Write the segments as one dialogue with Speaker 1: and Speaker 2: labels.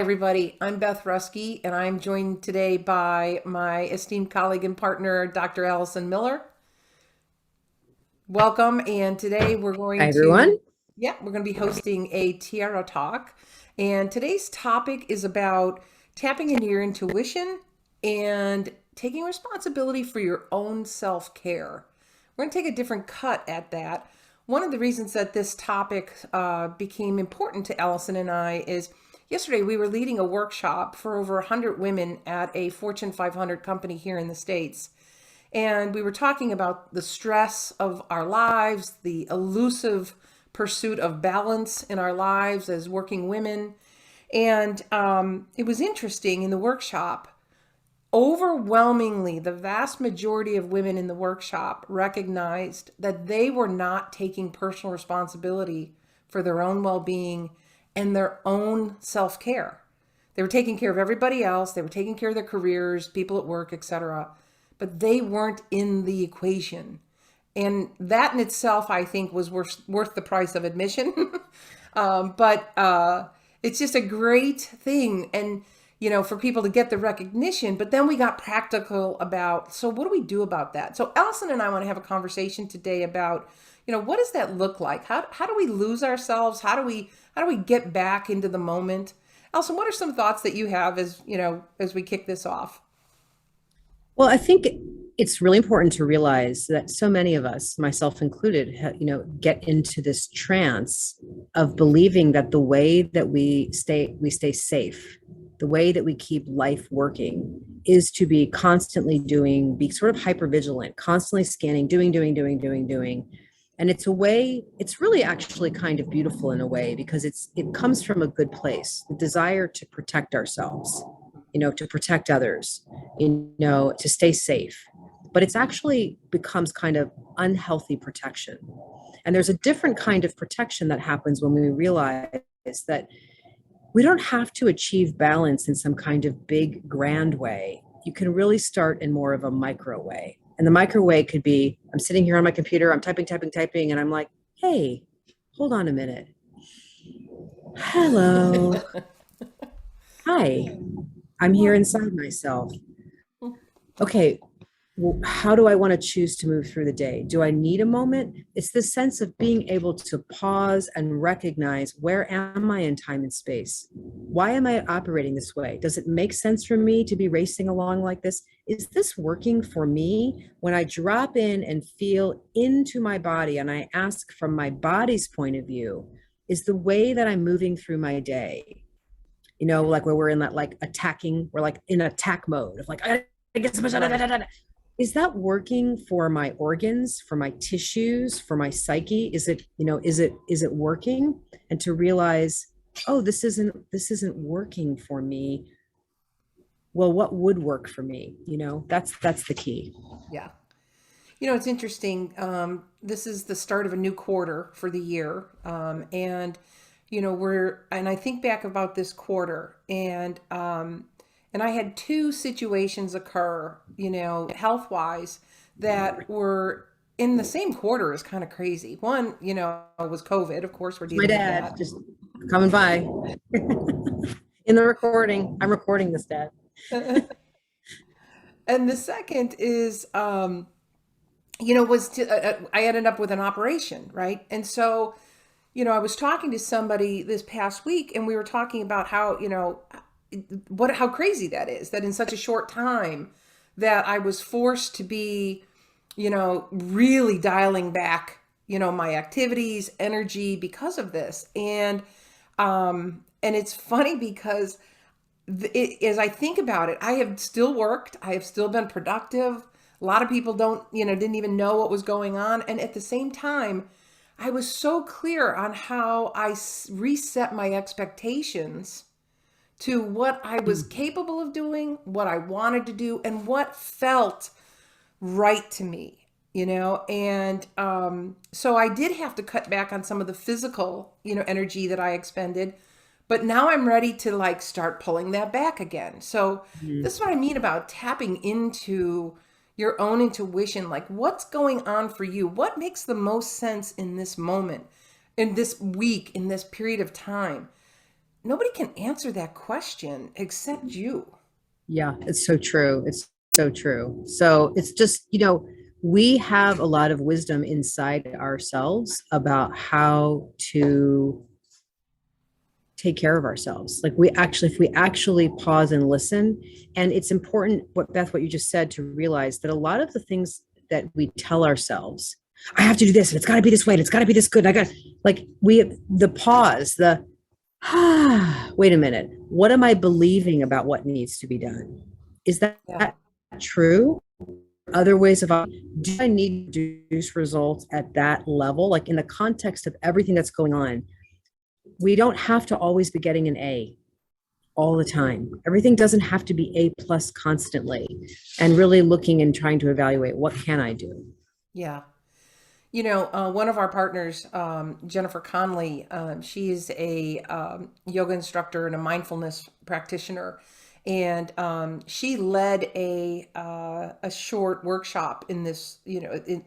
Speaker 1: Everybody. I'm Beth Ruske, and I'm joined today by my esteemed colleague and partner, Dr. Alison Miller. Welcome. And today
Speaker 2: Hi, everyone.
Speaker 1: we're going to be hosting a Tiara Talk. And today's topic is about tapping into your intuition and taking responsibility for your own self-care. We're going to take a different cut at that. One of the reasons that this topic became important to Alison and I is yesterday we were leading a workshop for over 100 women at a Fortune 500 company here in the States. And we were talking about the stress of our lives, the elusive pursuit of balance in our lives as working women. And it was interesting in the workshop. Overwhelmingly, the vast majority of women in the workshop recognized that they were not taking personal responsibility for their own well-being and their own self-care. They were taking care of everybody else. They were taking care of their careers, people at work, etc. But they weren't in the equation. And that in itself, I think, was worth the price of admission. But it's just a great thing. And for people to get the recognition, but then we got practical about, so what do we do about that? So Alison and I want to have a conversation today about, what does that look like? How do we lose ourselves? How do we get back into the moment? Alison, what are some thoughts that you have as we kick this off?
Speaker 2: Well, I think it's really important to realize that so many of us, myself included, get into this trance of believing that the way that we stay safe, the way that we keep life working is to be constantly doing, be sort of hyper vigilant, constantly scanning, doing. And it's really actually kind of beautiful in a way because it comes from a good place, the desire to protect ourselves, to protect others, to stay safe. But it's actually becomes kind of unhealthy protection. And there's a different kind of protection that happens when we realize that we don't have to achieve balance in some kind of big, grand way. You can really start in more of a micro way. And the micro way could be, I'm sitting here on my computer, I'm typing, and I'm like, hey, hold on a minute. Hello. Hi. I'm here inside myself. Okay, well, how do I want to choose to move through the day? Do I need a moment? It's the sense of being able to pause and recognize, where am I in time and space? Why am I operating this way? Does it make sense for me to be racing along like this? Is this working for me? When I drop in and feel into my body and I ask from my body's point of view, is the way that I'm moving through my day, like where we're in that we're like in attack mode of like, I get so much, is that working for my organs, for my tissues, for my psyche? Is it working? And to realize, oh, this isn't working for me. Well, what would work for me? That's the key.
Speaker 1: Yeah. It's interesting. This is the start of a new quarter for the year. And I think back about this quarter and I had two situations occur, health wise that were in the same quarter is kind of crazy. One, was COVID. Of course, we're
Speaker 2: My
Speaker 1: dealing with
Speaker 2: dad
Speaker 1: that.
Speaker 2: just coming by in the recording. I'm recording this, Dad.
Speaker 1: And the second is, I ended up with an operation, right? And so, I was talking to somebody this past week and we were talking about how, how crazy that is, that in such a short time that I was forced to be, really dialing back, my activities, energy because of this. And it's funny because as I think about it, I have still worked. I have still been productive. A lot of people didn't even know what was going on. And at the same time, I was so clear on how I reset my expectations to what I was capable of doing, what I wanted to do, and what felt right to me, And so I did have to cut back on some of the physical, energy that I expended. But now I'm ready to start pulling that back again. So this is what I mean about tapping into your own intuition. Like, what's going on for you? What makes the most sense in this moment, in this week, in this period of time? nobody can answer that question except you.
Speaker 2: Yeah, it's so true. It's so true. So it's just, we have a lot of wisdom inside ourselves about how to take care of ourselves. Like if we actually pause and listen, and it's important, what Beth, what you just said, to realize that a lot of the things that we tell ourselves, I have to do this, and it's got to be this way, and it's got to be this good. I got like the pause, the wait a minute, what am I believing about what needs to be done? Is
Speaker 1: Yeah.
Speaker 2: that true? Other ways of, do I need to produce results at that level? Like in the context of everything that's going on, we don't have to always be getting an A all the time. Everything doesn't have to be A plus constantly, and really looking and trying to evaluate, what can I do?
Speaker 1: Yeah. One of our partners, Jennifer Connelly, she is a yoga instructor and a mindfulness practitioner, and she led a short workshop in this,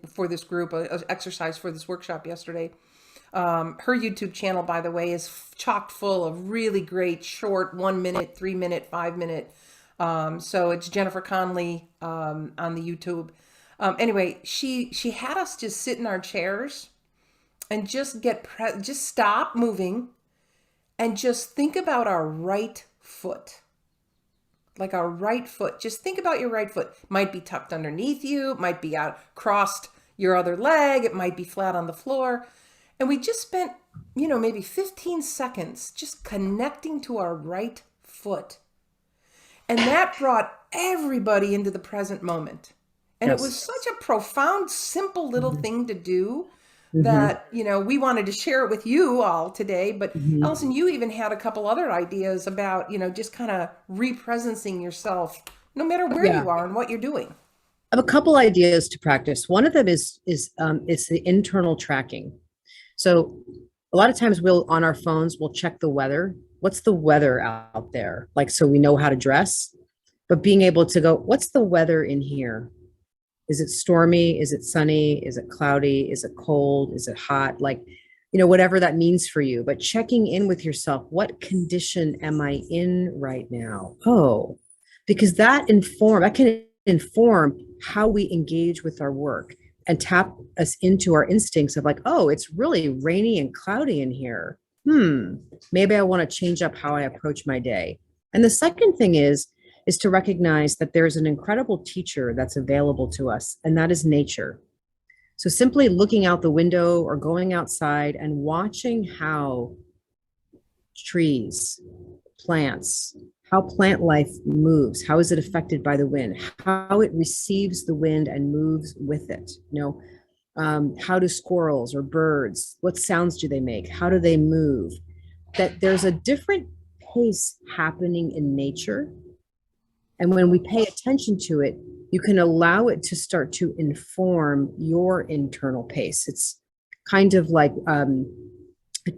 Speaker 1: for this group, a exercise for this workshop yesterday. Her YouTube channel, by the way, is chock full of really great short 1 minute, 3 minute, 5 minute. So it's Jennifer Connelly on the YouTube. Anyway, she had us just sit in our chairs and just stop moving and just think about our right foot. Like our right foot. Just think about your right foot. Might be tucked underneath you, might be out crossed your other leg, it might be flat on the floor. And we just spent, maybe 15 seconds just connecting to our right foot. And that brought everybody into the present moment. And it was
Speaker 2: Yes.
Speaker 1: such a profound, simple little
Speaker 2: Mm-hmm.
Speaker 1: thing to do
Speaker 2: Mm-hmm.
Speaker 1: that, we wanted to share it with you all today. But
Speaker 2: Mm-hmm.
Speaker 1: Alison, you even had a couple other ideas about, just kind of represencing yourself, no matter where
Speaker 2: Yeah,
Speaker 1: you are and what you're doing.
Speaker 2: I have a couple ideas to practice. One of them is it's the internal tracking. So a lot of times we'll on our phones we'll check the weather. What's the weather out there? Like, so we know how to dress. But being able to go, what's the weather in here? Is it stormy? Is it sunny? Is it cloudy? Is it cold? Is it hot? Like, whatever that means for you. But checking in with yourself, what condition am I in right now? Oh, because that can inform how we engage with our work and tap us into our instincts of like, oh, it's really rainy and cloudy in here. Maybe I want to change up how I approach my day. And the second thing is to recognize that there's an incredible teacher that's available to us, and that is nature. So simply looking out the window or going outside and watching how trees, plants, how plant life moves, how is it affected by the wind, how it receives the wind and moves with it. How do squirrels or birds, what sounds do they make? How do they move? That there's a different pace happening in nature, and when we pay attention to it, you can allow it to start to inform your internal pace. It's kind of like a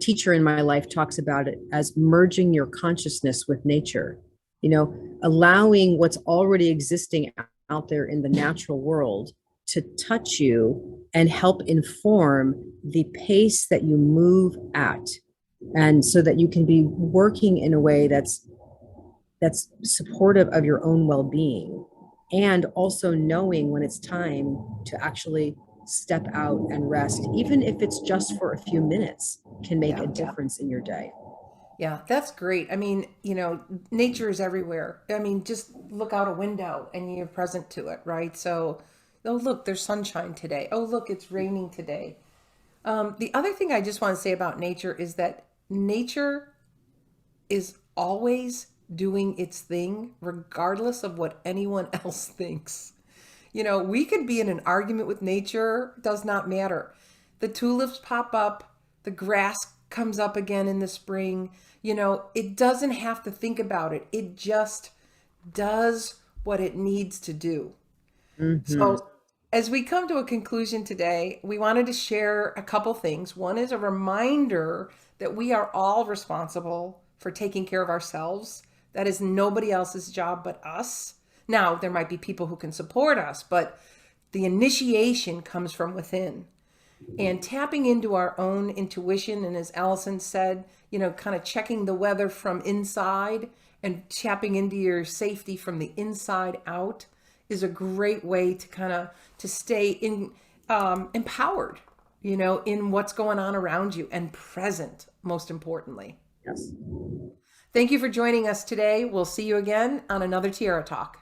Speaker 2: teacher in my life talks about it as merging your consciousness with nature, allowing what's already existing out there in the natural world to touch you and help inform the pace that you move at. And so that you can be working in a way that's supportive of your own well-being, and also knowing when it's time to actually step out and rest, even if it's just for a few minutes, can make a
Speaker 1: Yeah.
Speaker 2: difference in your day.
Speaker 1: Yeah, that's great. I mean, nature is everywhere. I mean, just look out a window and you're present to it, right? So, oh, look, there's sunshine today. Oh, look, it's raining today. The other thing I just want to say about nature is that nature is always doing its thing, regardless of what anyone else thinks. We could be in an argument with nature, does not matter. The tulips pop up, the grass comes up again in the spring. It doesn't have to think about it. It just does what it needs to do.
Speaker 2: Mm-hmm.
Speaker 1: So, as we come to a conclusion today, we wanted to share a couple things. One is a reminder that we are all responsible for taking care of ourselves. That is nobody else's job but us. Now, there might be people who can support us, but the initiation comes from within. And tapping into our own intuition, and as Allison said, kind of checking the weather from inside and tapping into your safety from the inside out is a great way to kind of to stay in empowered, in what's going on around you and present, most importantly.
Speaker 2: Yes.
Speaker 1: Thank you for joining us today. We'll see you again on another Tiara Talk.